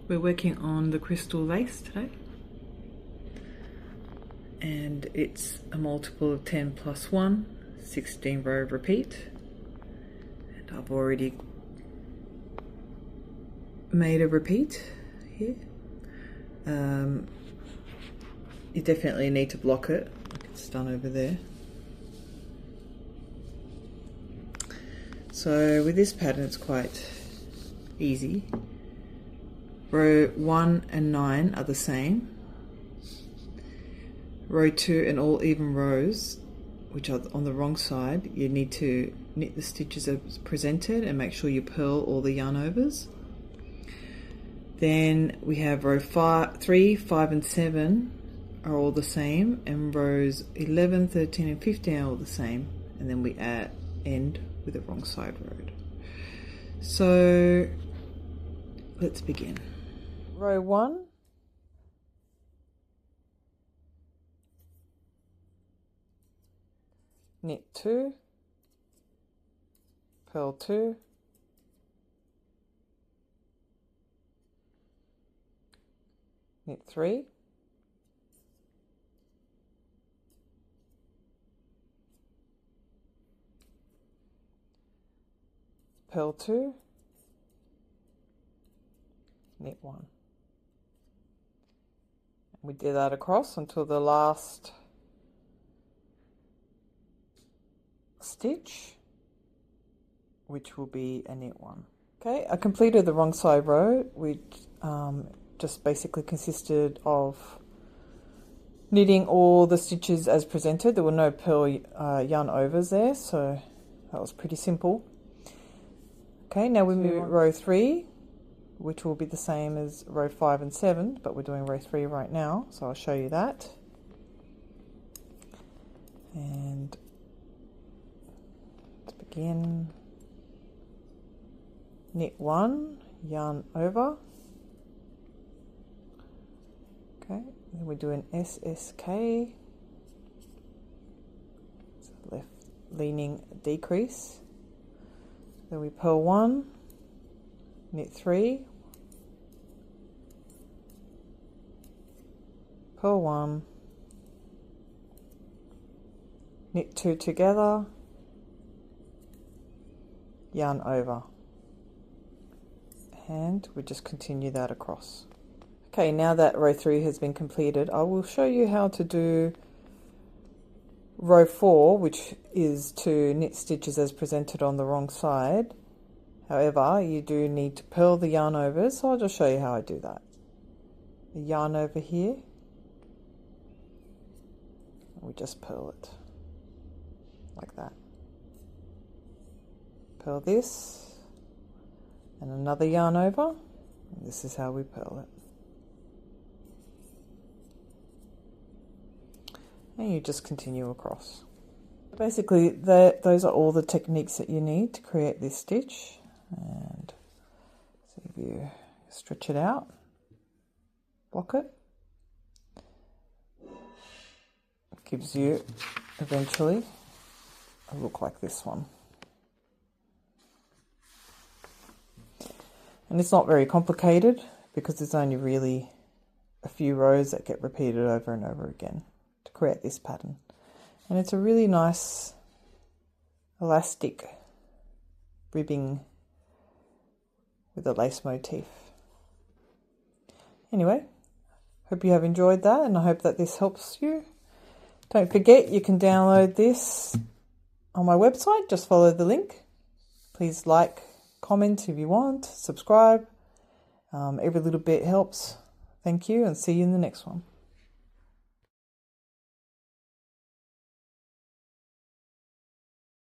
We're working on the crystal lace today, and it's a multiple of 10 plus 1, 16 row repeat, and I've already made a repeat here. You definitely need to block it, like it's done over there. So with this pattern it's quite easy. Row 1 and 9 are the same. Row 2 and all even rows, which are on the wrong side, you need to knit the stitches as presented and make sure you purl all the yarn overs. Then we have row 3, 5 and 7 are all the same, and rows 11, 13 and 15 are all the same, and then we end with the wrong side rowed. So let's begin. Row 1, knit 2, purl 2, knit 3, purl 2, knit 1. We did that across until the last stitch, which will be a knit 1. Okay, I completed the wrong side row, which just basically consisted of knitting all the stitches as presented. There were no purl yarn overs there, so that was pretty simple. Okay, now we move row 3, which will be the same as row 5 and 7, but we're doing row 3 right now, so I'll show you that. And let's begin. Knit 1, yarn over. Okay, then we do an SSK, so left leaning decrease. Then we purl 1, knit 3, purl 1, knit 2 together, yarn over, and we just continue that across. Okay, now that row 3 has been completed, I will show you how to do row 4, which is to knit stitches as presented on the wrong side. However, you do need to purl the yarn over, so I'll just show you how I do that. The yarn over here, we just purl it like that. Purl this, and another yarn over, and this is how we purl it. And you just continue across. Basically, those are all the techniques that you need to create this stitch. And see if you stretch it out, block it. It gives you eventually a look like this one. And it's not very complicated because there's only really a few rows that get repeated over and over again to create this pattern. And it's a really nice elastic ribbing with a lace motif. Anyway, hope you have enjoyed that, and I hope that this helps you. Don't forget, you can download this on my website. Just follow the link. Please like, comment if you want, subscribe. Every little bit helps. Thank you, and see you in the next one.